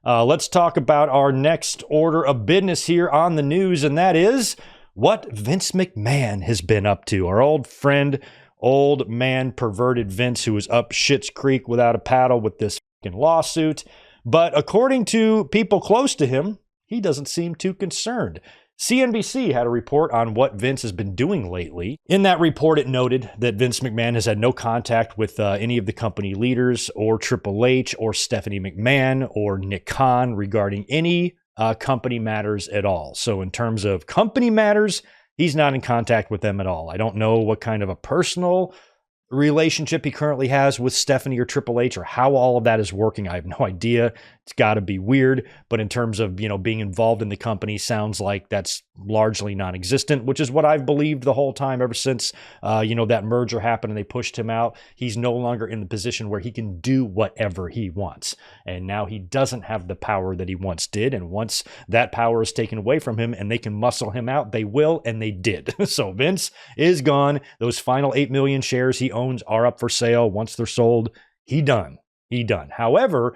Let's talk about our next order of business here on the news, and that is what Vince McMahon has been up to. Our old friend, old man perverted Vince, who was up Schitt's Creek without a paddle with this fucking lawsuit. But according to people close to him, he doesn't seem too concerned. CNBC had a report on what Vince has been doing lately. In that report, it noted that Vince McMahon has had no contact with any of the company leaders or Triple H or Stephanie McMahon or Nick Khan regarding any company matters at all. So in terms of company matters, he's not in contact with them at all. I don't know what kind of a personal relationship he currently has with Stephanie or Triple H or how all of that is working. I have no idea. It's got to be weird. But in terms of, being involved in the company, sounds like that's largely non-existent, which is what I've believed the whole time ever since, that merger happened and they pushed him out. He's no longer in the position where he can do whatever he wants. And now he doesn't have the power that he once did. And once that power is taken away from him and they can muscle him out, they will, and they did. So Vince is gone. Those final 8 million shares he owns are up for sale. Once they're sold, he done. However,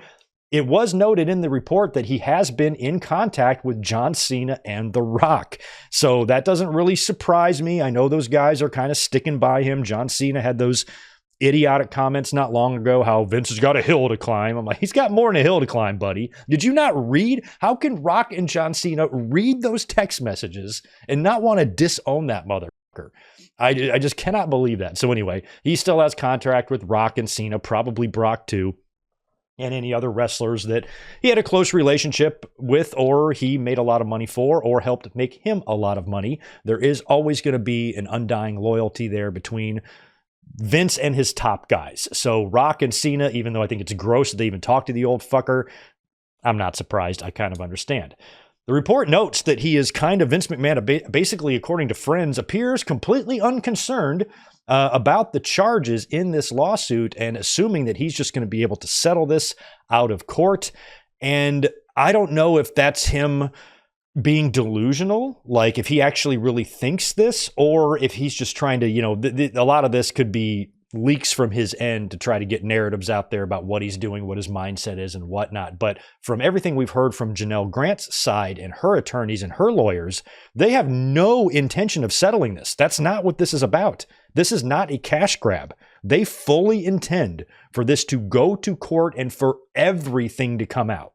it was noted in the report that he has been in contact with John Cena and The Rock. So that doesn't really surprise me. I know those guys are kind of sticking by him. John Cena had those idiotic comments not long ago, how Vince has got a hill to climb. I'm like, he's got more than a hill to climb, buddy. Did you not read? How can Rock and John Cena read those text messages and not want to disown that motherfucker? I just cannot believe that. So anyway, he still has contract with Rock and Cena, probably Brock too, and any other wrestlers that he had a close relationship with, or he made a lot of money for, or helped make him a lot of money. There is always going to be an undying loyalty there between Vince and his top guys. So Rock and Cena, even though I think it's gross that they even talk to the old fucker, I'm not surprised. I kind of understand. The report notes that he is Vince McMahon, basically, according to friends, appears completely unconcerned about the charges in this lawsuit and assuming that he's just going to be able to settle this out of court. And I don't know if that's him being delusional, like if he actually really thinks this, or if he's just trying to, a lot of this could be leaks from his end to try to get narratives out there about what he's doing, what his mindset is and whatnot. But from everything we've heard from Janelle Grant's side and her attorneys and her lawyers, they have no intention of settling this. That's not what this is about. This is not a cash grab. They fully intend for this to go to court and for everything to come out.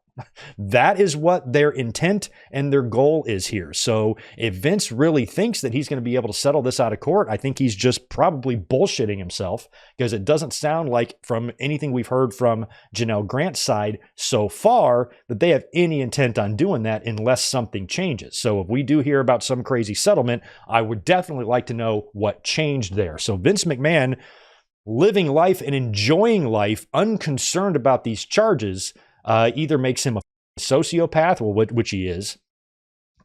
That is what their intent and their goal is here. So if Vince really thinks that he's going to be able to settle this out of court, I think he's just probably bullshitting himself, because it doesn't sound like, from anything we've heard from Janelle Grant's side so far, that they have any intent on doing that unless something changes. So if we do hear about some crazy settlement, I would definitely like to know what changed there. So Vince McMahon living life and enjoying life, unconcerned about these charges, either makes him a sociopath, which he is,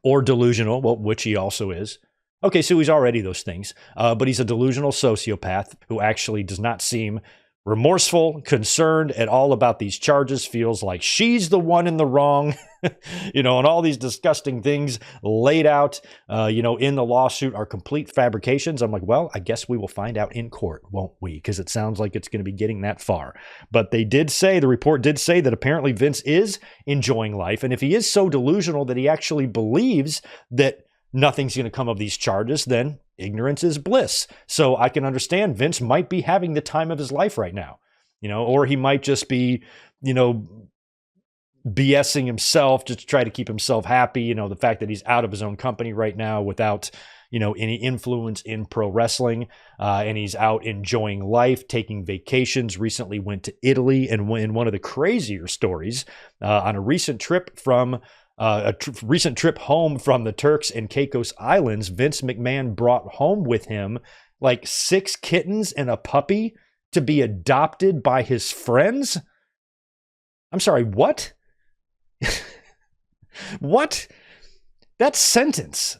or delusional, which he also is. Okay, so he's already those things, but he's a delusional sociopath who actually does not seem remorseful, concerned at all about these charges, feels like she's the one in the wrong, and all these disgusting things laid out, in the lawsuit are complete fabrications. I'm like, well, I guess we will find out in court, won't we? Because it sounds like it's going to be getting that far. But the report did say that apparently Vince is enjoying life. And if he is so delusional that he actually believes that nothing's going to come of these charges, then ignorance is bliss. So I can understand Vince might be having the time of his life right now, or he might just be, BSing himself just to try to keep himself happy. The fact that he's out of his own company right now without, any influence in pro wrestling, and he's out enjoying life, taking vacations. Recently went to Italy, and in one of the crazier stories, on a recent trip home from the Turks and Caicos Islands, Vince McMahon brought home with him like 6 kittens and a puppy to be adopted by his friends. I'm sorry, what? What? That sentence.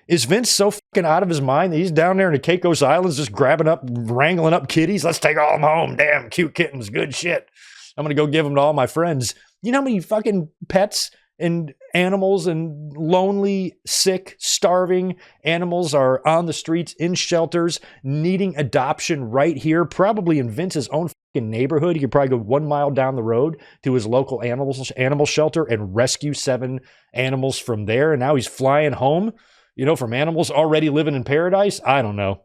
Is Vince so fucking out of his mind that he's down there in the Caicos Islands just wrangling up kitties? Let's take all them home. Damn, cute kittens. Good shit. I'm going to go give them to all my friends. You know how many fucking pets and animals and lonely, sick, starving animals are on the streets in shelters needing adoption right here, probably in Vince's own fucking neighborhood. He could probably go 1 mile down the road to his local animal shelter and rescue 7 animals from there. And now he's flying home, from animals already living in paradise. I don't know.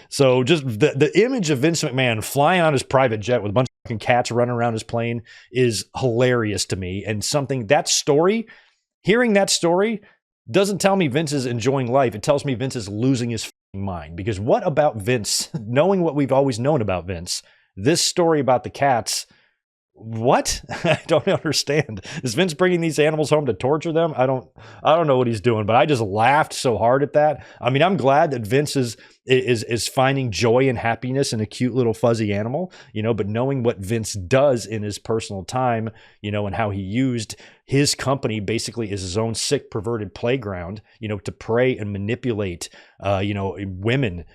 So just the image of Vince McMahon flying on his private jet with a bunch of fucking cats running around his plane is hilarious to me. And hearing that story doesn't tell me Vince is enjoying life. It tells me Vince is losing his fucking mind. Because what about Vince, knowing what we've always known about Vince, this story about the cats, what? I don't understand. Is Vince bringing these animals home to torture them? I don't know what he's doing, but I just laughed so hard at that. I mean, I'm glad that Vince is finding joy and happiness in a cute little fuzzy animal, but knowing what Vince does in his personal time, and how he used his company basically as his own sick, perverted playground, to prey and manipulate, women.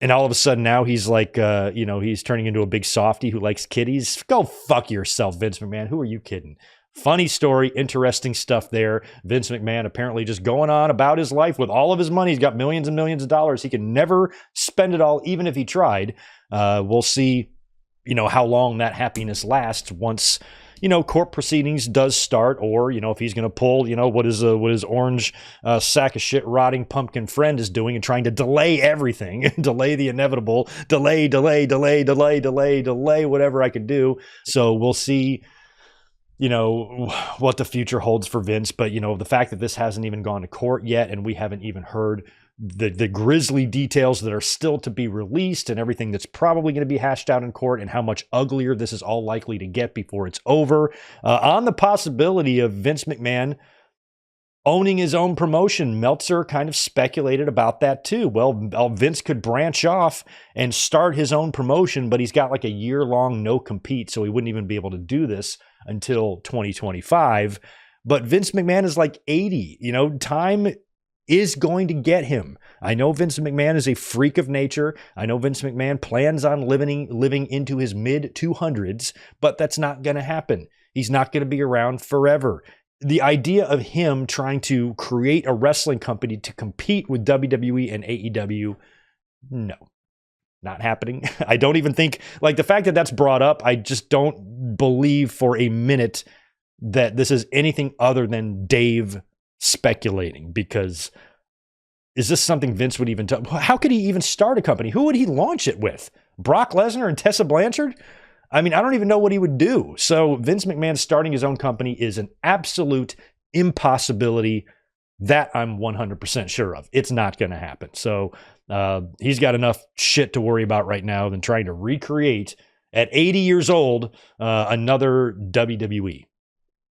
And all of a sudden now he's like, he's turning into a big softie who likes kitties. Go fuck yourself, Vince McMahon. Who are you kidding? Funny story, interesting stuff there. Vince McMahon apparently just going on about his life with all of his money. He's got millions and millions of dollars. He can never spend it all, even if he tried. We'll see, how long that happiness lasts once, court proceedings does start, or, if he's going to pull, what his orange sack of shit rotting pumpkin friend is doing and trying to delay everything, delay the inevitable, delay, whatever I could do. So we'll see, what the future holds for Vince. But, the fact that this hasn't even gone to court yet, and we haven't even heard the grisly details that are still to be released and everything that's probably going to be hashed out in court, and how much uglier this is all likely to get before it's over, on the possibility of Vince McMahon owning his own promotion. Meltzer kind of speculated about that too. Well, Vince could branch off and start his own promotion, but he's got like a year-long no-compete, so he wouldn't even be able to do this until 2025. But Vince McMahon is like 80. Time is going to get him. I know Vince McMahon is a freak of nature. I know Vince McMahon plans on living into his mid-200s, but that's not going to happen. He's not going to be around forever. The idea of him trying to create a wrestling company to compete with WWE and AEW, no, not happening. I don't even think, like, the fact that that's brought up, I just don't believe for a minute that this is anything other than Dave speculating, because is this something Vince would even tell? How could he even start a company? Who would he launch it with? Brock Lesnar and Tessa Blanchard? I mean, I don't even know what he would do. So Vince McMahon starting his own company is an absolute impossibility. That I'm 100% sure of. It's not going to happen. So he's got enough shit to worry about right now than trying to recreate at 80 years old another WWE.